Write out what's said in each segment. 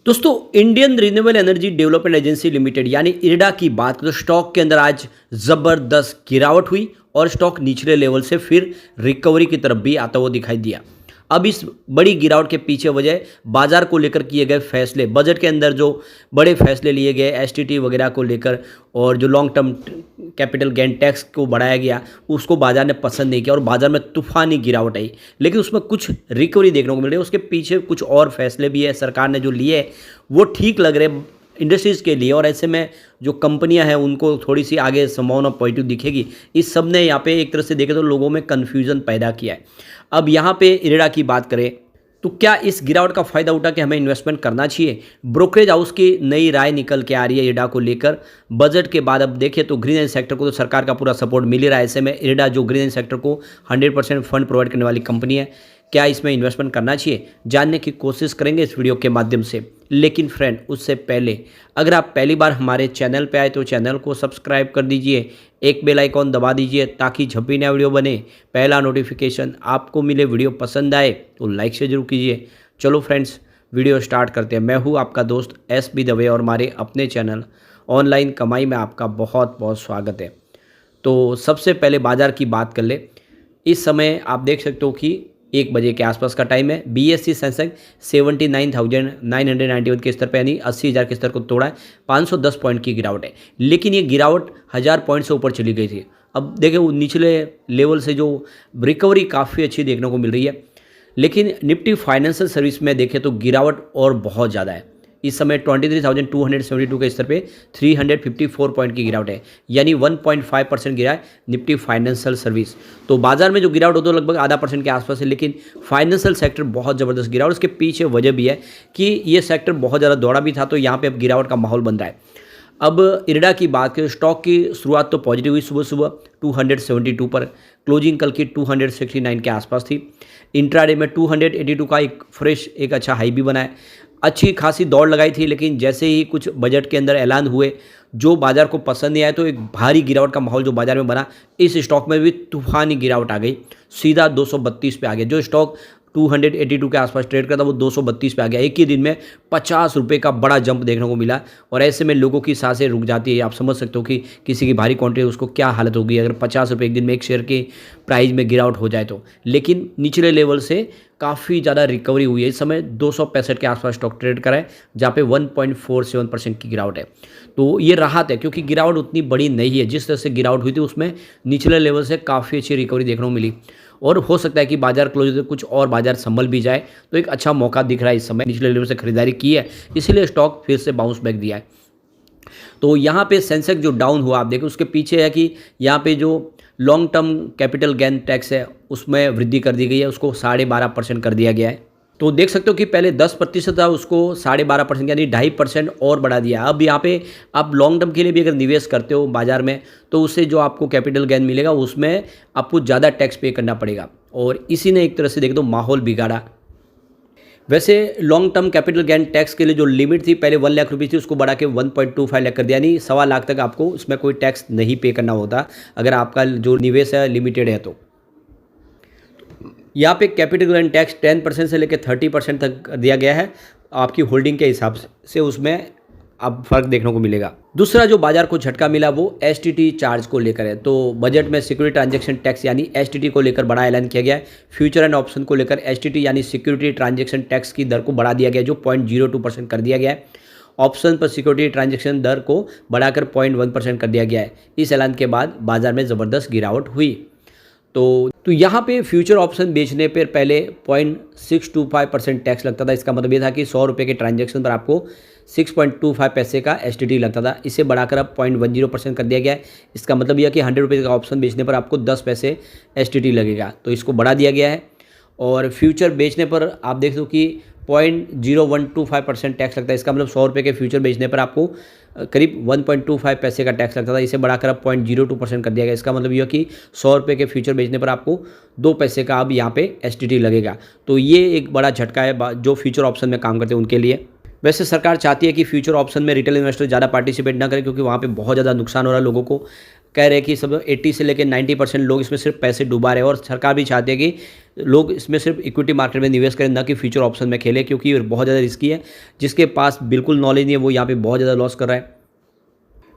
दोस्तों, Indian renewable energy development agency limited यानी IRDA की बात करें तो स्टॉक के अंदर आज ज़बरदस्त गिरावट हुई और स्टॉक निचले लेवल से फिर रिकवरी की तरफ भी आता हुआ दिखाई दिया। अब इस बड़ी गिरावट के पीछे वजह बाजार को लेकर किए गए फैसले, बजट के अंदर जो बड़े फैसले लिए गए एसटीटी वगैरह को लेकर और जो long term capital gain tax को बढ़ाया गया, उसको बाजार ने पसंद नहीं किया और बाजार में तूफानी गिरावट आई। लेकिन उसमें कुछ रिकवरी देखने को मिल रही है। उसके पीछे कुछ और फैसले भी है सरकार ने जो लिए, वो ठीक लग रहे इंडस्ट्रीज़ के लिए, और ऐसे में जो कंपनियां हैं उनको थोड़ी सी आगे संभावना पॉजिटिव दिखेगी। इस सब ने यहाँ पे एक तरह से देखें तो लोगों में कन्फ्यूज़न पैदा किया है। अब यहाँ पे इरेडा की बात करें तो क्या इस गिरावट का फ़ायदा उठा के हमें इन्वेस्टमेंट करना चाहिए? ब्रोकरेज हाउस की नई राय निकल के आ रही है इरेडा को लेकर। बजट के बाद अब देखें तो ग्रीन एनर्जी सेक्टर को तो सरकार का पूरा सपोर्ट मिल ही रहा है। ऐसे में इरेडा जो ग्रीन एनर्जी सेक्टर को 100% फंड प्रोवाइड करने वाली कंपनी है, क्या इसमें इन्वेस्टमेंट करना चाहिए, जानने की कोशिश करेंगे इस वीडियो के माध्यम से। लेकिन फ्रेंड, उससे पहले अगर आप पहली बार हमारे चैनल पे आए तो चैनल को सब्सक्राइब कर दीजिए, एक बेल आइकॉन दबा दीजिए ताकि जब भी नया वीडियो बने पहला नोटिफिकेशन आपको मिले। वीडियो पसंद आए तो लाइक से जरूर कीजिए। चलो फ्रेंड्स, वीडियो स्टार्ट करते हैं। मैं हूँ आपका दोस्त SB दवे और हमारे अपने चैनल ऑनलाइन कमाई में आपका बहुत बहुत स्वागत है। तो सबसे पहले बाजार की बात कर ले। इस समय आप देख सकते हो कि 1 बजे के आसपास का टाइम है। BSE सेंसेक्स 79,991 के स्तर पे यानी 80,000 के स्तर को तोड़ा है। 510 पॉइंट की गिरावट है, लेकिन ये गिरावट 1000 पॉइंट से ऊपर चली गई थी। अब देखें वो निचले लेवल से जो रिकवरी काफ़ी अच्छी देखने को मिल रही है, लेकिन निफ्टी फाइनेंशियल सर्विस में देखें तो गिरावट और बहुत ज़्यादा है। इस समय 23,272 के स्तर पे 354 पॉइंट की गिरावट है, यानी 1.5% गिरा है निफ्टी फाइनेंशियल सर्विस। तो बाजार में जो गिरावट हो तो लगभग आधा % के आसपास है, लेकिन फाइनेंशियल सेक्टर बहुत ज़बरदस्त गिरा और उसके पीछे वजह भी है कि ये सेक्टर बहुत ज़्यादा दौड़ा भी था, तो यहाँ पे अब गिरावट का माहौल बन रहा है। अब इरडा की बात करें, स्टॉक की शुरुआत तो पॉजिटिव हुई सुबह सुबह 272 पर, क्लोजिंग कल की 269 के आसपास थी। इंट्राडे में 282 का एक फ्रेश एक अच्छा हाई भी बना है। अच्छी खासी दौड़ लगाई थी, लेकिन जैसे ही कुछ बजट के अंदर ऐलान हुए जो बाजार को पसंद नहीं आया, तो एक भारी गिरावट का माहौल जो बाजार में बना, इस स्टॉक में भी तूफानी गिरावट आ गई। सीधा 232 पे आ गया। जो स्टॉक 282 के आसपास ट्रेड करता वो 232 पे आ गया। एक ही दिन में 50 रुपये का बड़ा जंप देखने को मिला, और ऐसे में लोगों की सांसें रुक जाती है। आप समझ सकते हो कि किसी की भारी क्वांटिटी उसको क्या हालत होगी अगर 50 रुपये एक दिन में एक शेयर के प्राइस में गिरावट हो जाए तो। लेकिन निचले लेवल से काफ़ी ज़्यादा रिकवरी हुई है। इस समय 265 के आसपास स्टॉक ट्रेड करा है, जहाँ पे 1.47% की गिरावट है। तो ये राहत है, क्योंकि गिरावट उतनी बड़ी नहीं है। जिस तरह से गिरावट हुई थी उसमें निचले लेवल से काफ़ी अच्छी रिकवरी देखने को मिली, और हो सकता है कि बाजार क्लोज हो कुछ और बाजार संभल भी जाए, तो एक अच्छा मौका दिख रहा है। इस समय निचले लेवल से खरीदारी की है, इसीलिए स्टॉक फिर से बाउंस बैक दिया है। तो यहाँ पे सेंसेक्स जो डाउन हुआ आप देखें, उसके पीछे है कि यहाँ पे जो long term capital gain tax है उसमें वृद्धि कर दी गई है, उसको 12.5% कर दिया गया है। तो देख सकते हो कि पहले 10% था, उसको 12.5% यानी 2.5% और बढ़ा दिया। अब यहाँ पे आप लॉन्ग टर्म के लिए भी अगर निवेश करते हो बाजार में, तो उससे जो आपको कैपिटल गेन मिलेगा उसमें आपको ज़्यादा टैक्स पे करना पड़ेगा, और इसी ने एक तरह से देख दो माहौल बिगाड़ा। वैसे long term capital gain tax के लिए जो लिमिट थी पहले 1 लाख रुपये थी, उसको बढ़ा के 1.25 लाख कर दिया, यानी 1.25 लाख तक आपको इसमें कोई टैक्स नहीं पे करना होता अगर आपका जो निवेश है लिमिटेड है। तो यहाँ पे कैपिटल गेन टैक्स 10% से लेकर 30% तक कर दिया गया है आपकी होल्डिंग के हिसाब से, उसमें अब फर्क देखने को मिलेगा। दूसरा जो बाजार को झटका मिला वो STT चार्ज को लेकर है। तो बजट में सिक्योरिटी ट्रांजैक्शन टैक्स यानी STT को लेकर बड़ा ऐलान किया गया है। फ्यूचर एंड ऑप्शन को लेकर STT यानी सिक्योरिटी ट्रांजैक्शन टैक्स की दर को बढ़ा दिया गया, जो 0.02% कर दिया गया है। ऑप्शन पर सिक्योरिटी ट्रांजैक्शन दर को बढ़ाकर 0.1% कर दिया गया है। इस ऐलान के बाद बाजार में ज़बरदस्त गिरावट हुई। तो यहाँ पे फ्यूचर ऑप्शन बेचने पर पहले 0.625% टैक्स लगता था। इसका मतलब ये था कि 100 रुपये के ट्रांजैक्शन पर आपको 6.25 पैसे का STT लगता था। इसे बढ़ाकर अब 0.10% कर दिया गया है। इसका मतलब यह कि 100 रुपये का ऑप्शन बेचने पर आपको 10 पैसे STT लगेगा, तो इसको बढ़ा दिया गया है। और फ्यूचर बेचने पर आप देख दो कि 0.0125% टैक्स लगता है। इसका मतलब 100 रुपये के फ्यूचर बेचने पर आपको करीब 1.25 पैसे का टैक्स लगता था, इसे बढ़ाकर अब 0.02% कर दिया गया। इसका मतलब यह कि 100 रुपये के फ्यूचर बेचने पर आपको 2 पैसे का अब यहाँ पे STT लगेगा। तो ये एक बड़ा झटका है जो फ्यूचर ऑप्शन में काम करते हैं उनके लिए। वैसे सरकार चाहती है कि फ्यूचर ऑप्शन में रिटेल इन्वेस्टर ज़्यादा पार्टिसिपेट ना करें, क्योंकि वहाँ पे बहुत ज़्यादा नुकसान हो रहा है लोगों को। कह रहे हैं कि सब 80 से लेकर 90% लोग इसमें सिर्फ पैसे डुबा रहे हैं और सरकार भी चाहती है कि लोग इसमें सिर्फ इक्विटी मार्केट में निवेश करें, ना कि फ्यूचर ऑप्शन में खेलें, क्योंकि ये बहुत ज़्यादा रिस्की है। जिसके पास बिल्कुल नॉलेज नहीं है वो यहाँ पे बहुत ज़्यादा लॉस कर रहा है।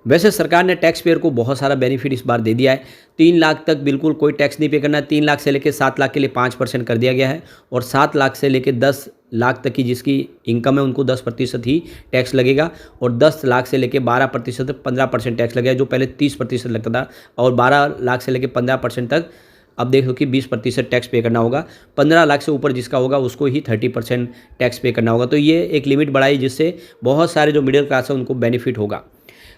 वैसे सरकार ने टैक्स पेयर को बहुत सारा बेनिफिट इस बार दे दिया है। 3 लाख तक बिल्कुल कोई टैक्स नहीं पे करना है। 3 लाख से लेकर 7 लाख के लिए 5% कर दिया गया है और 7 लाख से लेकर 10 लाख तक की जिसकी इनकम है उनको 10% ही टैक्स लगेगा और 10 लाख से लेकर 12% तक 15% टैक्स लगेगा, जो पहले 30% लगता था। और 12 लाख से लेकर 15% तक अब देख लो कि 20% टैक्स पे करना होगा। 15 लाख से ऊपर जिसका होगा उसको ही 30% टैक्स पे करना होगा। तो ये एक लिमिट बढ़ाई जिससे बहुत सारे जो मिडिल क्लास है उनको बेनिफिट होगा।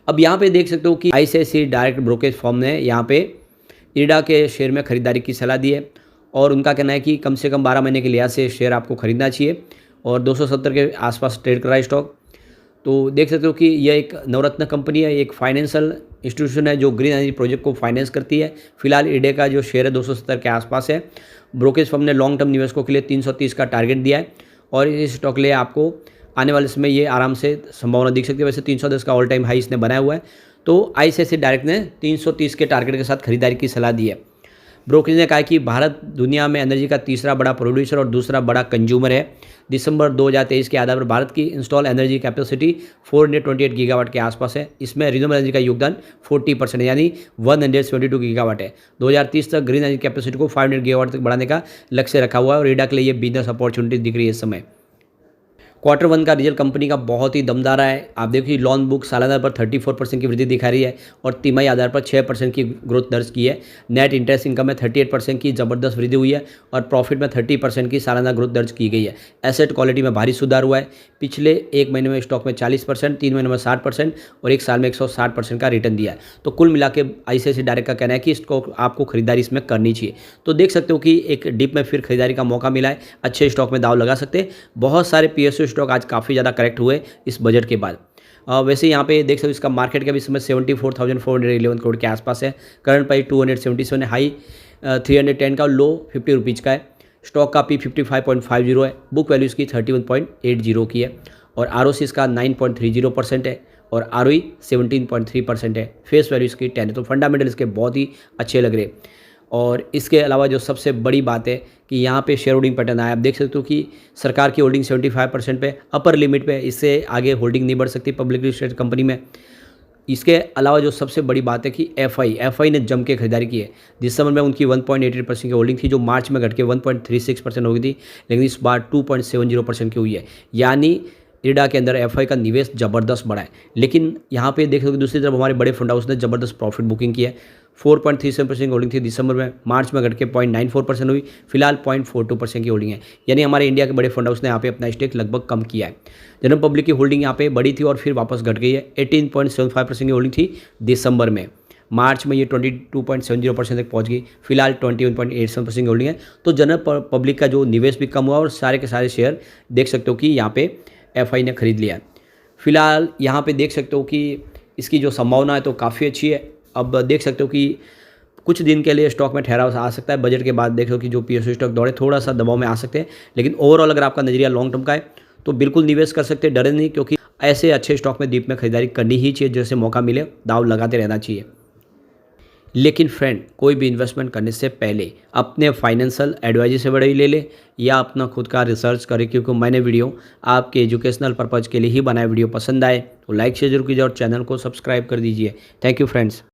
अब यहाँ पे देख सकते हो कि ICICI डायरेक्ट ब्रोकरेज फर्म ने यहाँ पे इरडा के शेयर में खरीदारी की सलाह दी है और उनका कहना है कि कम से कम 12 महीने के लिहाज से शेयर आपको खरीदना चाहिए और 270 के आसपास ट्रेड कर रहा है स्टॉक। तो देख सकते हो कि यह एक नवरत्न कंपनी है, एक फाइनेंशियल इंस्टीट्यूशन है जो ग्रीन एनर्जी प्रोजेक्ट को फाइनेंस करती है। फिलहाल इरडा का जो शेयर है 270 के आसपास है। ब्रोकरेज फर्म ने लॉन्ग टर्म निवेशकों के लिए 330 का टारगेट दिया है और इस स्टॉक के लिए आपको आने वाले समय ये आराम से संभावना दिख सकती है। वैसे 310 का ऑल टाइम हाई इसने बनाया हुआ है। तो ICICI डायरेक्ट ने 330 के टारगेट के साथ खरीदारी की सलाह दी है। ब्रोकरेज ने कहा कि भारत दुनिया में एनर्जी का तीसरा बड़ा प्रोड्यूसर और दूसरा बड़ा कंज्यूमर है। दिसंबर 2023 के आधार पर भारत की इंस्टॉल एनर्जी कैपेसिटी 428 गीगावाट के आसपास है। इसमें रिन्यूएबल एनर्जी का योगदान 40% यानी 172 गीगावाट है। 2030 तक ग्रीन एनर्जी कैपेसिटी को 500 गीगावाट तक बढ़ाने का लक्ष्य रखा हुआ है और इरडा के लिए ये बिजनेस अपॉर्चुनिटी दिख रही है इस समय। Q1 का रिजल्ट कंपनी का बहुत ही दमदार है। आप देखिए लोन बुक सालाना पर 34% की वृद्धि दिखा रही है और तिमाही आधार पर 6% की ग्रोथ दर्ज की है। नेट इंटरेस्ट इनकम में 38% की ज़बरदस्त वृद्धि हुई है और प्रॉफिट में 30% की सालाना ग्रोथ दर्ज की गई है। एसेट क्वालिटी में भारी सुधार हुआ है। पिछले एक महीने में स्टॉक में 40%, 3 महीने में 60% और एक साल में 160% का रिटर्न दिया है। तो कुल मिला के ICICI डायरेक्ट का कहना है कि स्टॉक आपको खरीदारी इसमें करनी चाहिए। तो देख सकते हो कि एक डिप में फिर खरीदारी का मौका मिला है। अच्छे स्टॉक में दाव लगा सकते हैं। बहुत सारे PSU स्टॉक आज काफ़ी ज़्यादा करेक्ट हुए इस बजट के बाद। वैसे यहाँ पे देख सकते हो इसका मार्केट कैप इस समय 74,411 करोड़ के आसपास है। करंट प्राइस 277 है, हाई 310 का, लो 50 रुपीज़ का है। स्टॉक का P 55.50 है। बुक वैल्यू इसकी 31.80 की है और ROC इसका 9.30% है और ROE 17.3% है। फेस वैल्यू इसकी 10 है। तो फंडामेंटल इसके बहुत ही अच्छे लग रहे। और इसके अलावा जो सबसे बड़ी बात है कि यहाँ पे शेयर होल्डिंग पैटर्न आया। आप देख सकते हो कि सरकार की होल्डिंग 75% पे, अपर लिमिट पे, इससे आगे होल्डिंग नहीं बढ़ सकती पब्लिकली लिस्टेड कंपनी में। इसके अलावा जो सबसे बड़ी बात है कि FI ने जम के खरीदारी की है। दिसंबर में उनकी 1.88% की होल्डिंग थी जो मार्च में घट के 1.36% हो गई थी, लेकिन इस बार 2.70% की हुई है। यानी इरडा के अंदर FI का निवेश ज़बरदस्त बढ़ा है। लेकिन यहाँ पे देख सकते दूसरी तरफ हमारे बड़े फंड हाउस ने ज़बरदस्त प्रॉफिट बुकिंग की है। 4.37% की होल्डिंग थी दिसंबर में, मार्च में घट के 0.94% हुई। फिलहाल 0.42% की होल्डिंग है। यानी हमारे इंडिया के बड़े फंड हाउस ने यहाँ पे अपना स्टेक लगभग कम किया है। जनरल पब्लिक की होल्डिंग यहाँ पे बढ़ी थी और फिर वापस घट गई है। 18.75% की होल्डिंग थी दिसंबर में, मार्च में ये 22.70% तक पहुँच गई। फिलहाल 21.87% की होल्डिंग है। तो जनरल पब्लिक का जो निवेश भी कम हुआ और सारे के सारे शेयर देख सकते हो कि यहाँ पे FI ने खरीद लिया। फिलहाल यहाँ पे देख सकते हो कि इसकी जो संभावना है तो काफ़ी अच्छी है। अब देख सकते हो कि कुछ दिन के लिए स्टॉक में ठहराव आ सकता है। बजट के बाद देख लो कि जो PSU स्टॉक दौड़े थोड़ा सा दबाव में आ सकते हैं, लेकिन ओवरऑल अगर आपका नजरिया लॉन्ग टर्म का है तो बिल्कुल निवेश कर सकते हैं, डरे नहीं, क्योंकि ऐसे अच्छे स्टॉक में डीप में खरीदारी करनी ही चाहिए। जैसे मौका मिले दाव लगाते रहना चाहिए। लेकिन फ्रेंड, कोई भी इन्वेस्टमेंट करने से पहले अपने फाइनेंशियल एडवाइजर से बड़ी ले ले या अपना खुद का रिसर्च करें, क्योंकि मैंने वीडियो आपके एजुकेशनल पर्पज़ के लिए ही बनाया। वीडियो पसंद आए तो लाइक शेयर जरूर कीजिए और चैनल को सब्सक्राइब कर दीजिए। Thank you friends.